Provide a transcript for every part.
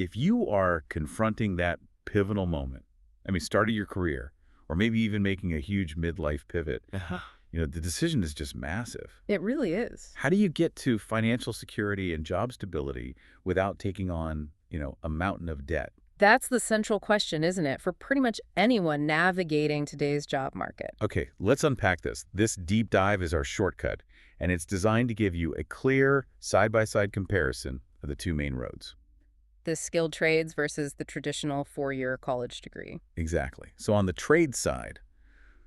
if you are confronting that pivotal moment, I mean, start of your career, or maybe even making a huge midlife pivot, the decision is just massive. It really is. How do you get to financial security and job stability without taking on, a mountain of debt? That's the central question, isn't it, for pretty much anyone navigating today's job market. Okay, let's unpack this. This deep dive is our shortcut, and it's designed to give you a clear side-by-side comparison of the two main roads. The skilled trades versus the traditional four-year college degree. Exactly. So on the trade side,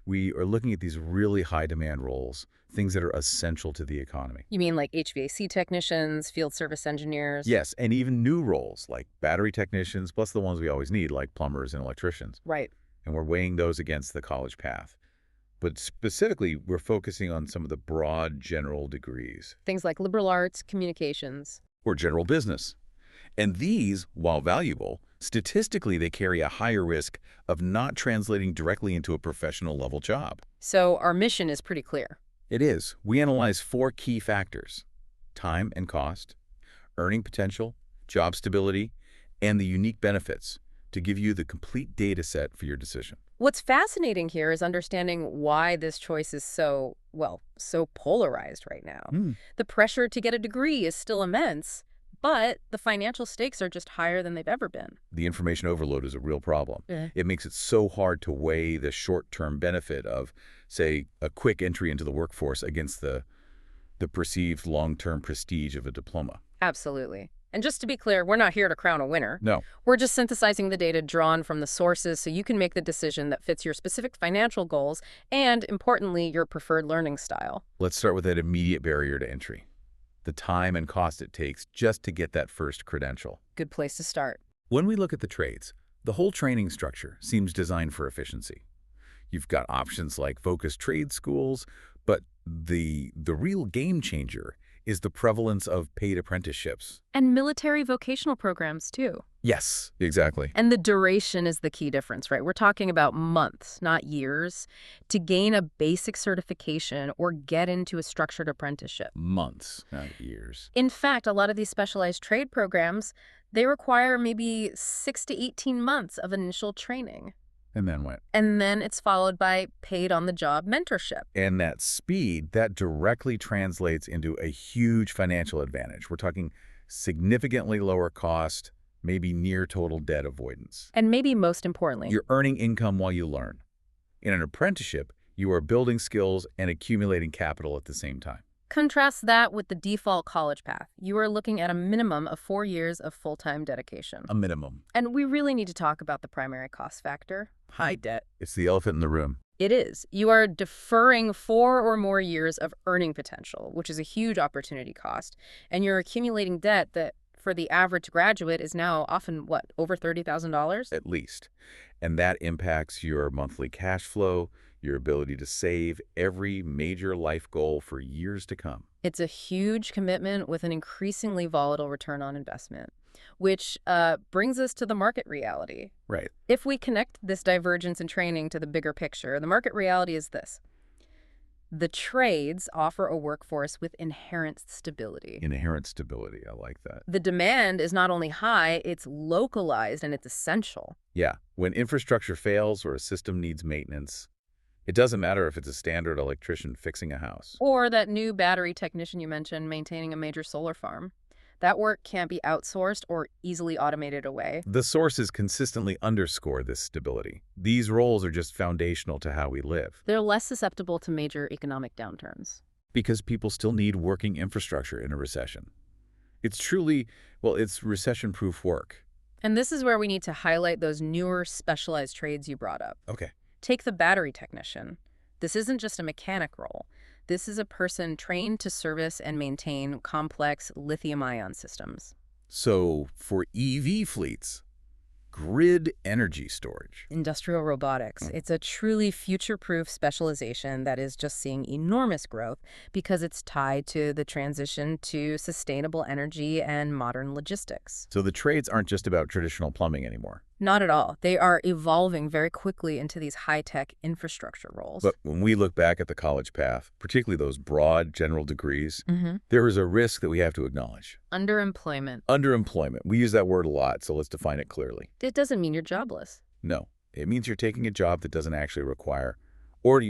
we are looking at these really high-demand roles, things that are essential to the economy. You mean like HVAC technicians, field service engineers? Yes, and even new roles like battery technicians, plus the ones we always need, like plumbers and electricians. Right. And we're weighing those against the college path. But specifically, we're focusing on some of the broad general degrees. Things like liberal arts, communications. Or general business. And these, while valuable, statistically they carry a higher risk of not translating directly into a professional level job. So our mission is pretty clear. It is. We analyze 4 key factors: time and cost, earning potential, job stability, and the unique benefits to give you the complete data set for your decision. What's fascinating here is understanding why this choice is so polarized right now. The pressure to get a degree is still immense, but the financial stakes are just higher than they've ever been. The information overload is a real problem. It makes it so hard to weigh the short-term benefit of, say, a quick entry into the workforce against the perceived long-term prestige of a diploma. Absolutely. And just to be clear, we're not here to crown a winner. No. We're just synthesizing the data drawn from the sources so you can make the decision that fits your specific financial goals and, importantly, your preferred learning style. Let's start with that immediate barrier to entry: the time and cost it takes just to get that first credential. Good place to start. When we look at the trades, the whole training structure seems designed for efficiency. You've got options like focused trade schools, but the real game changer is the prevalence of paid apprenticeships. And military vocational programs, too. Yes, exactly. And the duration is the key difference, right? We're talking about months, not years, to gain a basic certification or get into a structured apprenticeship. Months, not years. In fact, a lot of these specialized trade programs, they require maybe 6 to 18 months of initial training. And then what? And then it's followed by paid-on-the-job mentorship. And that speed, that directly translates into a huge financial advantage. We're talking significantly lower cost, maybe near total debt avoidance. And maybe most importantly, You're earning income while you learn. In an apprenticeship, you are building skills and accumulating capital at the same time. contrast that with the default college path. You are looking at a minimum of 4 years of full-time dedication. A minimum. And we really need to talk about the primary cost factor: high debt. It's the elephant in the room. It is. You are deferring 4 or more years of earning potential, which is a huge opportunity cost. And you're accumulating debt that, for the average graduate, is now often, what, over $30,000? At least. And that impacts your monthly cash flow, your ability to save, every major life goal for years to come. It's a huge commitment with an increasingly volatile return on investment, which brings us to the market reality. Right. If we connect this divergence in training to the bigger picture, the market reality is this: the trades offer a workforce with inherent stability. Inherent stability. I like that. The demand is not only high, it's localized and it's essential. Yeah. When infrastructure fails or a system needs maintenance, it doesn't matter if it's a standard electrician fixing a house. Or that new battery technician you mentioned maintaining a major solar farm. That work can't be outsourced or easily automated away. The sources consistently underscore this stability. These roles are just foundational to how we live. They're less susceptible to major economic downturns. Because people still need working infrastructure in a recession. It's truly, well, it's recession-proof work. And this is where we need to highlight those newer specialized trades you brought up. Okay. Take the battery technician. This isn't just a mechanic role. This is a person trained to service and maintain complex lithium-ion systems. So for EV fleets, grid energy storage. Industrial robotics. It's a truly future-proof specialization that is just seeing enormous growth because it's tied to the transition to sustainable energy and modern logistics. So the trades aren't just about traditional plumbing anymore. Not at all. They are evolving very quickly into these high-tech infrastructure roles. But when we look back at the college path, particularly those broad general degrees, Mm-hmm. there is a risk that we have to acknowledge. Underemployment. Underemployment. We use that word a lot, so let's define it clearly. It doesn't mean you're jobless. No, it means you're taking a job that doesn't actually require or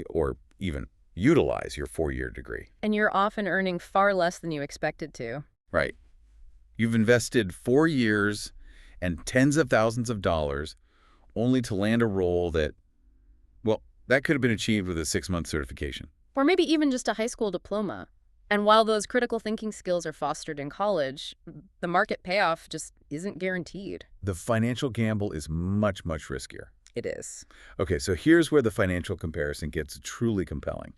even utilize your 4-year degree. And you're often earning far less than you expected to. Right. You've invested 4 years and tens of thousands of dollars only to land a role that, well, that could have been achieved with a 6-month certification. Or maybe even just a high school diploma. And while those critical thinking skills are fostered in college, the market payoff just isn't guaranteed. The financial gamble is much, much riskier. It is. Okay, so here's where the financial comparison gets truly compelling.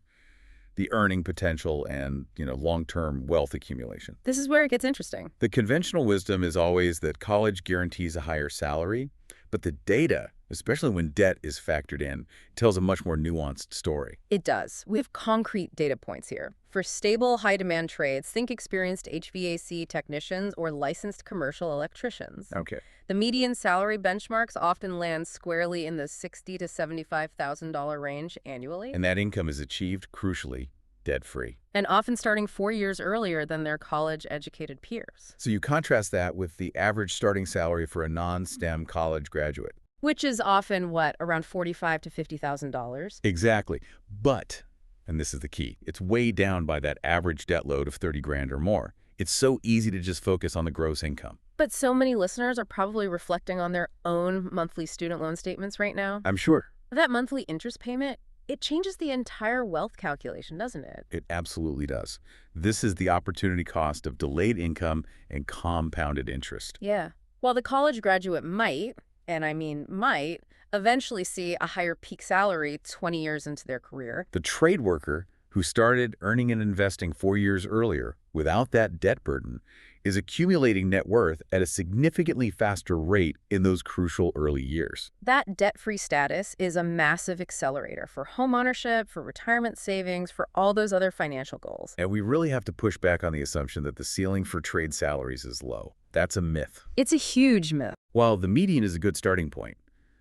The earning potential and, long-term wealth accumulation. This is where it gets interesting. The conventional wisdom is always that college guarantees a higher salary, but the data, especially when debt is factored in, tells a much more nuanced story. It does. We have concrete data points here. For stable, high-demand trades, think experienced HVAC technicians or licensed commercial electricians. Okay. The median salary benchmarks often land squarely in the $60,000 to $75,000 range annually. And that income is achieved, crucially, debt-free. And often starting 4 years earlier than their college-educated peers. So you contrast that with the average starting salary for a non-STEM college graduate. Which is often, around $45,000 to $50,000? Exactly. But, and this is the key, it's way down by that average debt load of 30 grand or more. It's so easy to just focus on the gross income. But so many listeners are probably reflecting on their own monthly student loan statements right now. I'm sure. That monthly interest payment, it changes the entire wealth calculation, doesn't it? It absolutely does. This is the opportunity cost of delayed income and compounded interest. Yeah. While the college graduate might, and I mean might, eventually see a higher peak salary 20 years into their career. The trade worker who started earning and investing 4 years earlier without that debt burden is accumulating net worth at a significantly faster rate in those crucial early years. That debt-free status is a massive accelerator for homeownership, for retirement savings, for all those other financial goals. And we really have to push back on the assumption that the ceiling for trade salaries is low. That's a myth. It's a huge myth. While the median is a good starting point,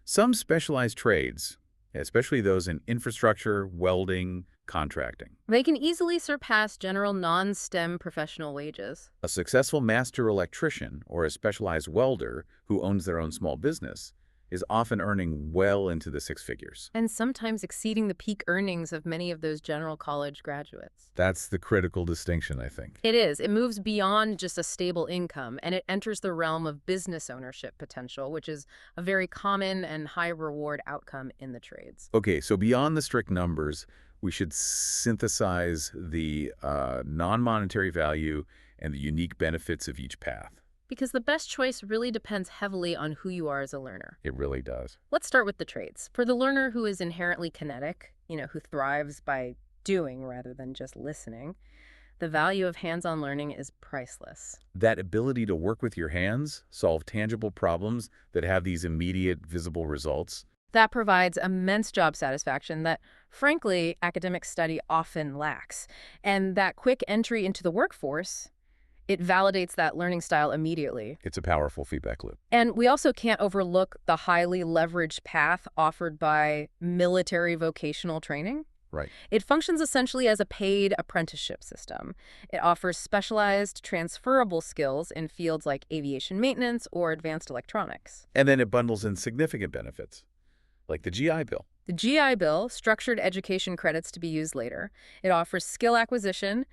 some specialized trades, especially those in infrastructure, welding, contracting. They can easily surpass general non-STEM professional wages. A successful master electrician or a specialized welder who owns their own small business is often earning well into the 6 figures. And sometimes exceeding the peak earnings of many of those general college graduates. That's the critical distinction, I think. It is. It moves beyond just a stable income, and it enters the realm of business ownership potential, which is a very common and high-reward outcome in the trades. Okay, so beyond the strict numbers, we should synthesize the non-monetary value and the unique benefits of each path. Because the best choice really depends heavily on who you are as a learner. It really does. Let's start with the trades. For the learner who is inherently kinetic, who thrives by doing rather than just listening, the value of hands-on learning is priceless. That ability to work with your hands, solve tangible problems that have these immediate, visible results. That provides immense job satisfaction that, frankly, academic study often lacks. And that quick entry into the workforce, it validates that learning style immediately. It's a powerful feedback loop. And we also can't overlook the highly leveraged path offered by military vocational training. Right. It functions essentially as a paid apprenticeship system. It offers specialized, transferable skills in fields like aviation maintenance or advanced electronics. And then it bundles in significant benefits, like the GI Bill. The GI Bill, structured education credits to be used later. It offers skill acquisition,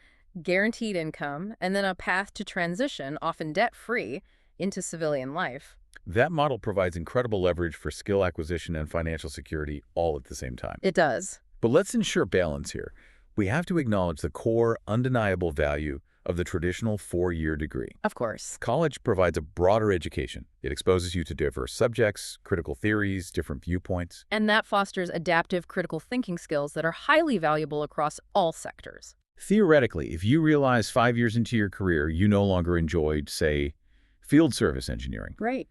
guaranteed income, and then a path to transition, often debt-free, into civilian life. That model provides incredible leverage for skill acquisition and financial security all at the same time. It does. But let's ensure balance here. We have to acknowledge the core, undeniable value of the traditional 4-year degree. Of course. College provides a broader education. It exposes you to diverse subjects, critical theories, different viewpoints. And that fosters adaptive critical thinking skills that are highly valuable across all sectors. Theoretically, if you realize 5 years into your career you no longer enjoyed, say, field service engineering, Right.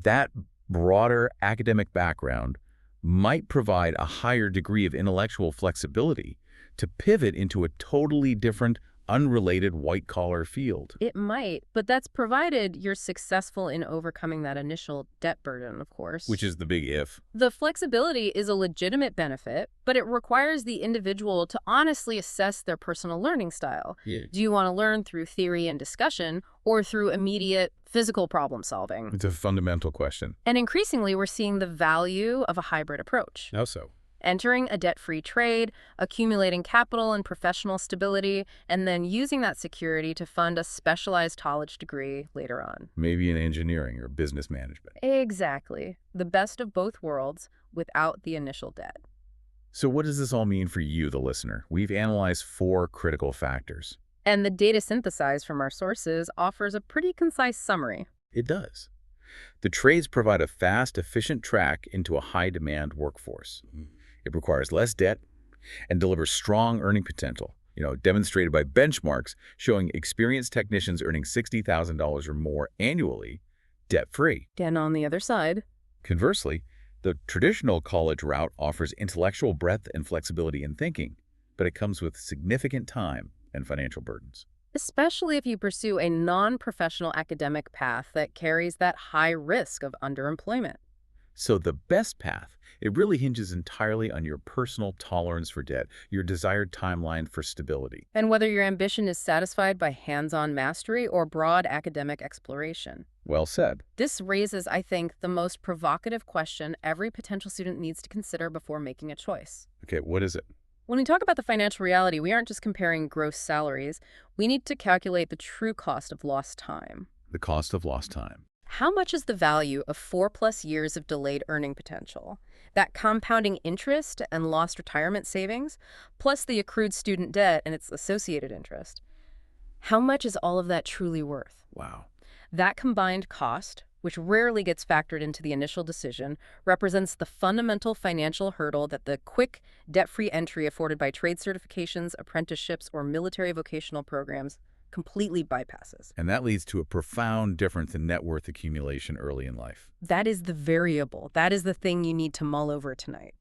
that broader academic background might provide a higher degree of intellectual flexibility to pivot into a totally different, unrelated white-collar field. It might, but that's provided you're successful in overcoming that initial debt burden, of course. Which is the big if. The flexibility is a legitimate benefit, but it requires the individual to honestly assess their personal learning style. Yeah. Do you want to learn through theory and discussion or through immediate physical problem solving? It's a fundamental question. And increasingly, we're seeing the value of a hybrid approach. How so? Entering a debt-free trade, accumulating capital and professional stability, and then using that security to fund a specialized college degree later on. Maybe in engineering or business management. Exactly. The best of both worlds without the initial debt. So what does this all mean for you, the listener? We've analyzed 4 critical factors. And the data synthesized from our sources offers a pretty concise summary. It does. The trades provide a fast, efficient track into a high-demand workforce. It requires less debt and delivers strong earning potential, demonstrated by benchmarks showing experienced technicians earning $60,000 or more annually, debt-free. And on the other side, Conversely, the traditional college route offers intellectual breadth and flexibility in thinking, but it comes with significant time and financial burdens. especially if you pursue a non-professional academic path that carries that high risk of underemployment. So the best path, it really hinges entirely on your personal tolerance for debt, your desired timeline for stability. And whether your ambition is satisfied by hands-on mastery or broad academic exploration. Well said. This raises, I think, the most provocative question every potential student needs to consider before making a choice. Okay, what is it? When we talk about the financial reality, we aren't just comparing gross salaries. We need to calculate the true cost of lost time. The cost of lost time. How much is the value of 4+ years of delayed earning potential? That compounding interest and lost retirement savings, plus the accrued student debt and its associated interest. How much is all of that truly worth? Wow. That combined cost, which rarely gets factored into the initial decision, represents the fundamental financial hurdle that the quick, debt-free entry afforded by trade certifications, apprenticeships, or military vocational programs completely bypasses. And that leads to a profound difference in net worth accumulation early in life. That is the variable. That is the thing you need to mull over tonight.